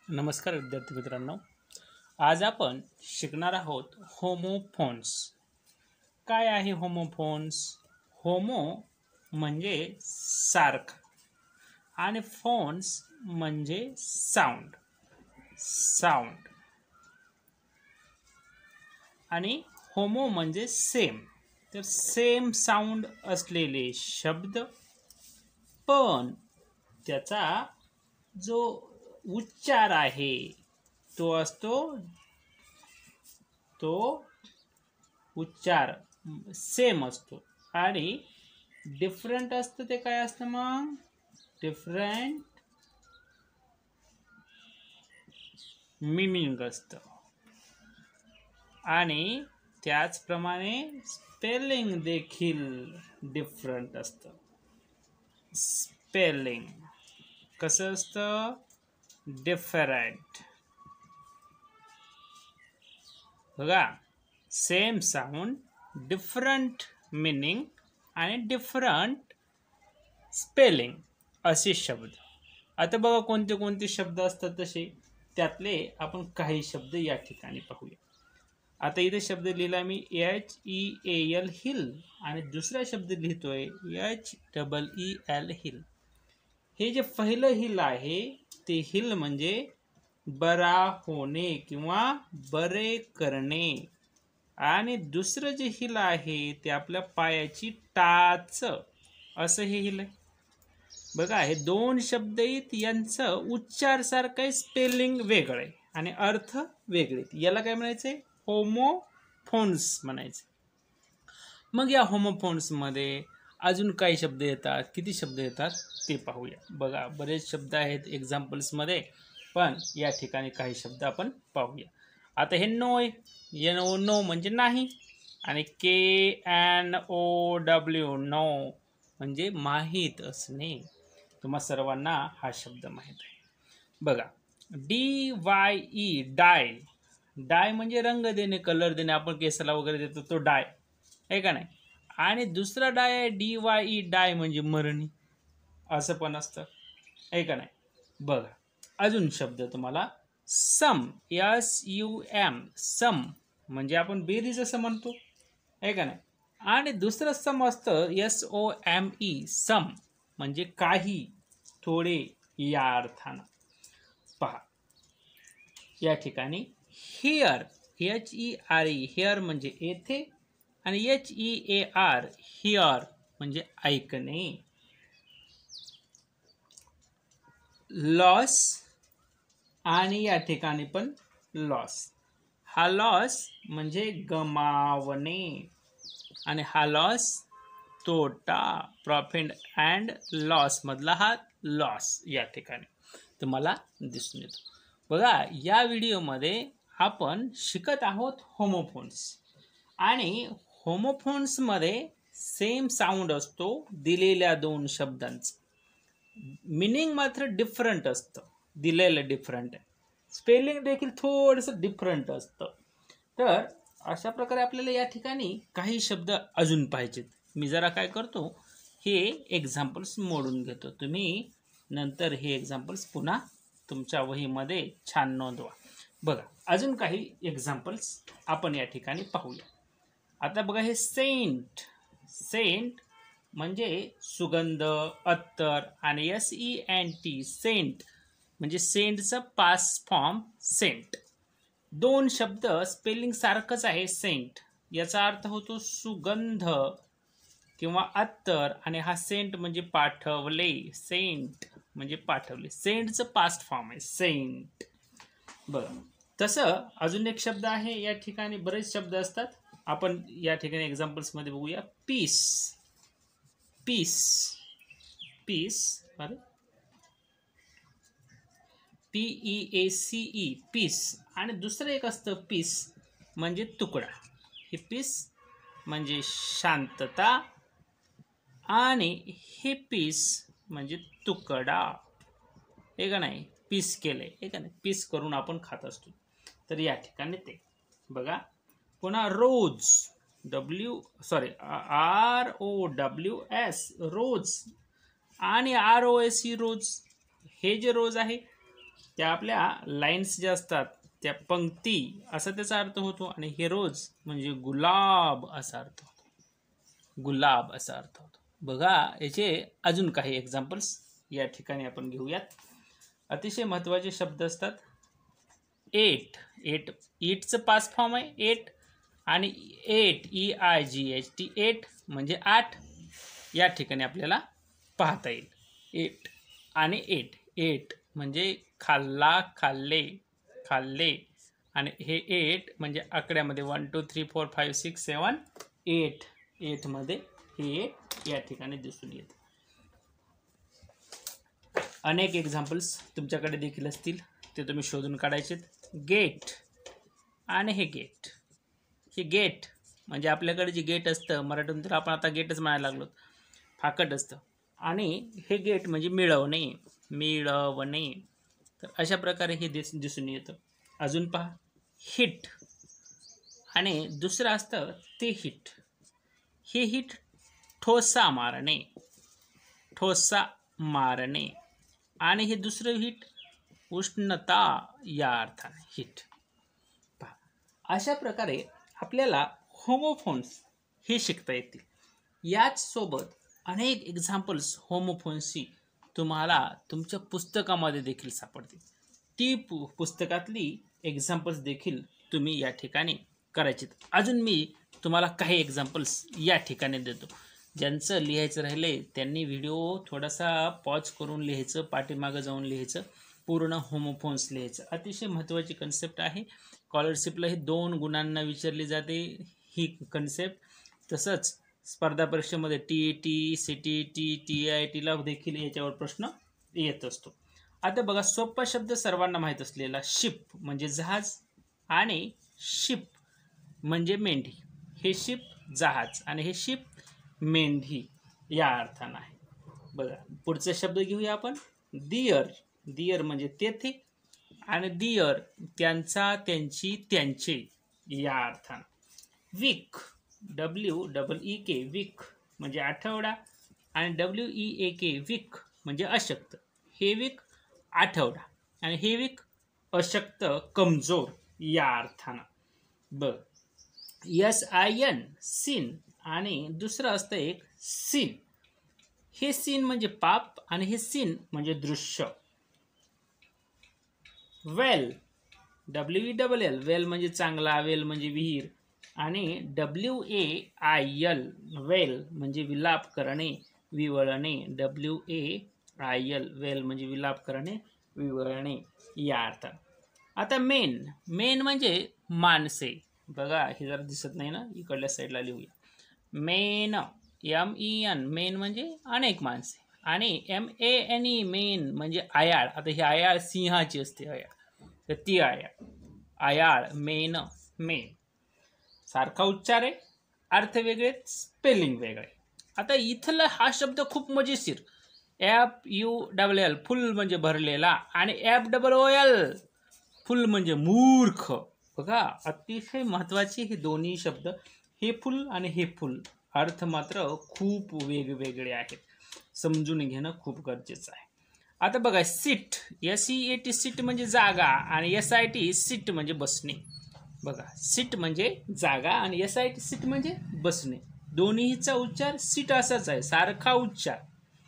नमस्कार विद्यार्थी मित्रांनो, आज आपण शिकणार आहोत होमोफोन्स. काय आहे होमोफोन्स? होमो म्हणजे सारखा आणि फोन्स म्हणजे साऊंड आणि होमो म्हणजे सेम. तर सेम साऊंड असलेले शब्द, पण त्याचा जो उच्चार आहे तो असतो, तो उच्चार सेम असतो आणि डिफरंट असतं. ते काय असतं मग? डिफरंट मीनिंग असतं. आणि त्याचप्रमाणे स्पेलिंग देखील डिफरंट असतं. स्पेलिंग कसं असतं? डिफरंट. बघा, सेम साऊंड, डिफरंट मीनिंग आणि डिफरंट स्पेलिंग असे शब्द. आता बघा कोणते कोणते शब्द असतात तसे, त्यातले आपण काही शब्द या ठिकाणी पाहूया. आता इथे शब्द लिहिला मी HEAL हिल आणि दुसरा शब्द लिहितोय HEEL हिल. हे जे पहिलं हिल आहे ते हिल म्हणजे बरा होणे किंवा बरे करणे, आणि दुसरं जे हिल आहे ते आपल्या पायाची टाच, असं हे हिल आहे. बघा, हे दोन शब्द आहेत, यांचं उच्चार सारखं आहे, स्पेलिंग वेगळं आहे आणि अर्थ वेगळे. याला काय म्हणायचंय? होमोफोन्स म्हणायचे. मग या होमोफोन्स मध्ये अजून काही शब्द येतात. किती शब्द येतात ते पाहूया. बघा, बरेच शब्द आहेत एक्झाम्पल्स मध्ये, पण या ठिकाणी काही शब्द आपण पाहूया. आता हे नो आहे. नो म्हणजे नाही, आणि KNOW नो म्हणजे माहीत असणे. तुम्हा सर्वांना हा शब्द माहीत आहे. बघा, DYE डाय. डाय म्हणजे रंग देणे, कलर देणे. आपण केसाला वगैरे देतो तो डाय आहे का नाही. आणि दुसरा डाय आहे DYE डाय म्हणजे मरणी, असं पण असतं आहे का नाही. बघा, अजून शब्द तुम्हाला सम, SUM सम म्हणजे आपण बेरीज असं म्हणतो आहे का नाही. आणि दुसरं सम असतं SOME सम म्हणजे काही, थोडे या अर्थानं. पहा, या ठिकाणी हिअर, HERE हिअर म्हणजे येथे, आणि HEAR हिअर म्हणजे ऐकणे. लॉस, आणि या ठिकाणी पण लॉस. हा लॉस म्हणजे गमावणे, आणि हा लॉस तोटा, प्रॉफिट अँड लॉस मधला हा लॉस या ठिकाणी तुम्हाला दिसून येतो. बघा, या व्हिडिओमध्ये आपण शिकत आहोत होमोफोन्स. आणि होमोफोन्स मध्ये सेम साऊंड असतो दिलेल्या दोन शब्दांचा, मिनिंग मात्र डिफरंट असतं. दिलेलं डिफरंट आहे, स्पेलिंग देखील थोडंसं डिफरंट असतं. तर अशा प्रकारे आपल्याला या ठिकाणी काही शब्द अजून पाहिजेत. मी जरा काय करतो, हे एक्झाम्पल्स मोडून घेतो. तुम्ही नंतर हे एक्झाम्पल्स पुन्हा तुमच्या वहीमध्ये छान नोंदवा. बघा, अजून काही एक्झाम्पल्स आपण या ठिकाणी पाहूया. आता बघा, हे सेंट. सेंट म्हणजे सुगंध, अत्तर, आणि SENT सेंट म्हणजे सेंटचा पास्ट फॉर्म सेंट. दोन शब्द स्पेलिंग सारखंच आहे. सेंट याचा अर्थ होतो सुगंध किंवा अत्तर, आणि हा सेंट म्हणजे पाठवले. सेंट म्हणजे पाठवले. सेंटचं पास्ट फॉर्म आहे सेंट. बरं, तसं अजून एक शब्द आहे. या ठिकाणी बरेच शब्द असतात, आपण या ठिकाणी एक्झाम्पल्स मध्ये बघूया. पीस. पीस, पीस, अरे PEACE पीस. आणि दुसरं एक असतं पीस म्हणजे तुकडा. हे पीस म्हणजे शांतता, आणि हे पीस म्हणजे तुकडा आहे का नाही. पीस केलंय आहे का नाही, पीस करून आपण खात असतो. तर या ठिकाणी ते बघा. पुन्हा रोज, ROWS रोज, आणि ROSE रोज. हे जे रोज आहे त्या आपल्या लाईन्स ज्या असतात त्या पंक्ती असा त्याचा अर्थ होतो, आणि हे रोज म्हणजे गुलाब असा अर्थ होतो, गुलाब असा अर्थ होतो. बघा याचे अजून काही एक्झाम्पल्स या ठिकाणी आपण घेऊयात. अतिशय महत्त्वाचे शब्द असतात. एट, एट ईटचं पास्ट फॉर्म आहे एट, आणि एट EIGHT एट म्हणजे 8 या ठिकाणी आपल्याला पाहता येईल. एट आणि एट, एट म्हणजे खाल्ला, खाल्ले, खाल्ले, आणि हे एट म्हणजे आकड्यामध्ये 1 2 3 4 5 6 7 8, एटमध्ये हे या ठिकाणी दिसून येतं. अनेक एक्झाम्पल्स तुमच्याकडे देखील असतील, ते तुम्ही शोधून काढायचेत. गेट आणि हे गेट, हे गेट म्हणजे आपल्याकडे जे गेट असतं, मराठीतून तर आपण आता गेटच म्हणायला लागलो, फाकट असतं, आणि हे गेट म्हणजे मिळवणे, मिळवणे. तर अशा प्रकारे हे दिसून येतं. अजून पहा, हिट, आणि दुसरं असतं ते हिट. हे हिट ठोसा मारणे, ठोसा मारणे, आणि हे दुसरं हिट उष्णता या अर्थाने हिट. पहा, अशा प्रकारे आपल्याला होमोफोन्स हे शिकता येतील. याच सोबत अनेक एक्झाम्पल्स होमोफोन्सची तुम्हाला तुमच्या पुस्तकामध्ये देखील सापडतील. ती पुस्तकातली एक्झाम्पल्स देखील तुम्ही या ठिकाणी करायचे. अजून मी तुम्हाला काही एक्झाम्पल्स या ठिकाणी देतो. ज्यांचं लिहायचं राहिले त्यांनी व्हिडिओ थोडासा पॉज करून लिहायचं, पाठीमागं जाऊन लिहायचं, पूर्ण होमोफोन्स लिहायचं. अतिशय महत्त्वाची कन्सेप्ट आहे. स्कॉलरशिपला ही 2 गुणांना विचारली जाते ही कन्सेप्ट. तसंच स्पर्धा परीक्षेमध्ये TET, CTET, TITला देखील याच्यावर प्रश्न येत असतो. आता बघा, सोपा शब्द सर्वांना माहीत असलेला शिप म्हणजे जहाज, आणि शिप म्हणजे मेंढी. हे शिप जहाज आणि हे शिप मेंढी या अर्थानं आहे. बघा पुढचा शब्द घेऊया आपण, दियर. दियर म्हणजे तेथे, आणि दियर त्यांचा, त्यांची, त्यांचे या अर्थानं. वीक, WEEK वीक म्हणजे आठवडा, आणि WEAK वीक म्हणजे अशक्त. हे वीक आठवडा, आणि हे वीक अशक्त, कमजोर या अर्थानं. बघ, SIN सीन, आणि दुसरं असतं एक सीन. हे सीन म्हणजे पाप, आणि हे सीन म्हणजे दृश्य. वेल, WELL वेल म्हणजे चांगला, वेल म्हणजे विहीर, आणि WAIL वेल म्हणजे विलाप करणे, विवळणे. WAIL वेल म्हणजे विलाप करणे, विवळणे या अर्थात. आता मेन, मेन म्हणजे माणसे. बघा हे जरा दिसत नाही ना, इकडल्या साईडला लिहूया. मेन, MEN मेन म्हणजे अनेक माणसे, आणि MANE मेन म्हणजे आयाळ. आता ही आयाळ सिंहाची असते आयाळ, तर ती आयाळ, आयाळ, मेन, मेन. सारखा उच्चार आहे, अर्थ वेगळे, स्पेलिंग वेगळे. आता इथला हा शब्द खूप मजेशीर. FULL फुल म्हणजे भरलेला, आणि FOOL फुल म्हणजे मूर्ख. बघा अतिशय महत्त्वाचे हे दोन्ही शब्द, हे फुल आणि हे फुल, अर्थ मात्र खूप वेगवेगळे आहेत. समजून घेणं खूप गरजेचं आहे. आता बघा, सीट, SEAT सीट म्हणजे जागा, आणि SIT सीट म्हणजे बसणे. बघा सीट म्हणजे जागा, आणि SIT सीट म्हणजे बसणे. दोन्हीचा उच्चार सीट असाच आहे, सारखा उच्चार,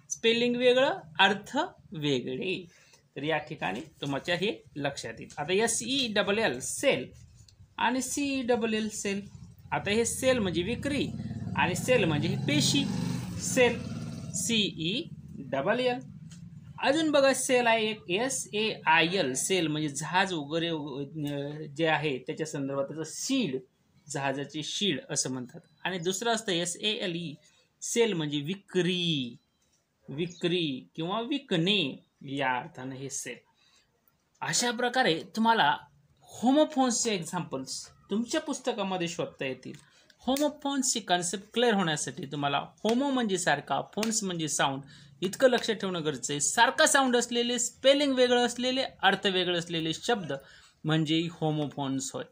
स्पेलिंग वेगळं, अर्थ वेगळे. तर या ठिकाणी तुमच्या हे लक्षात येईल. आता SELL सेल, आणि CELL सेल. आता हे सेल म्हणजे विक्री, आणि सेल म्हणजे ही पेशी, सेल, CELL. अजून बघा सेल आहे एक, SAIL सेल म्हणजे जहाज वगैरे जे आहे त्याच्या संदर्भात, त्याचं शीड, जहाजाची शीड असं म्हणतात. आणि दुसरं असतं SALE सेल म्हणजे विक्री, विक्री किंवा विकणे या अर्थानं हे सेल. अशा प्रकारे तुम्हाला होमोफोन्सचे एक्झाम्पल्स तुमच्या पुस्तकामध्ये शोधता येतील. होमोफोन्सची कन्सेप्ट क्लिअर होण्यासाठी तुम्हाला होमो म्हणजे सारखा, फोन्स म्हणजे साऊंड, इतकं लक्षात ठेवणं गरजेचं आहे. सारखा साऊंड असलेले, स्पेलिंग वेगळं असलेले, अर्थ वेगळे असलेले शब्द म्हणजे होमोफोन्स होय.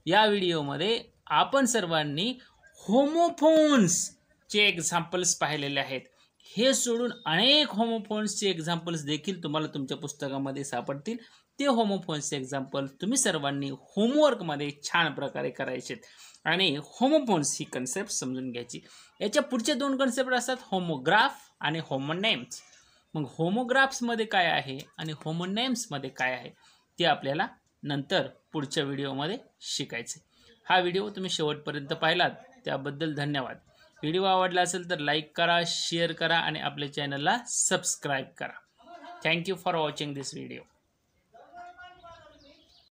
या व्हिडिओमध्ये आपण सर्वांनी होमोफोन्सचे एक्झाम्पल्स पाहिलेले आहेत. हे सोडून अनेक होमोफोन्सचे एक्झाम्पल्स देखील तुम्हाला तुमच्या पुस्तकामध्ये सापडतील. ते होमोफोन्सचे एक्झाम्पल तुम्ही सर्वांनी होमवर्कमध्ये छान प्रकारे करायचे आणि होमोफोन्स ही कन्सेप्ट समजून घ्यायची. याच्या पुढचे 2 कन्सेप्ट असतात, होमोग्राफ आणि होमोनेम्स. मग होमोग्राफ्समध्ये काय आहे आणि होमोनेम्समध्ये काय आहे ते आपल्याला नंतर पुढच्या व्हिडिओमध्ये शिकायचे. हा व्हिडिओ तुम्ही शेवटपर्यंत पाहिलात त्याबद्दल धन्यवाद. व्हिडिओ आवडला असेल तर लाईक करा, शेअर करा आणि आपल्या चॅनलला सबस्क्राईब करा. Thank you for watching this video.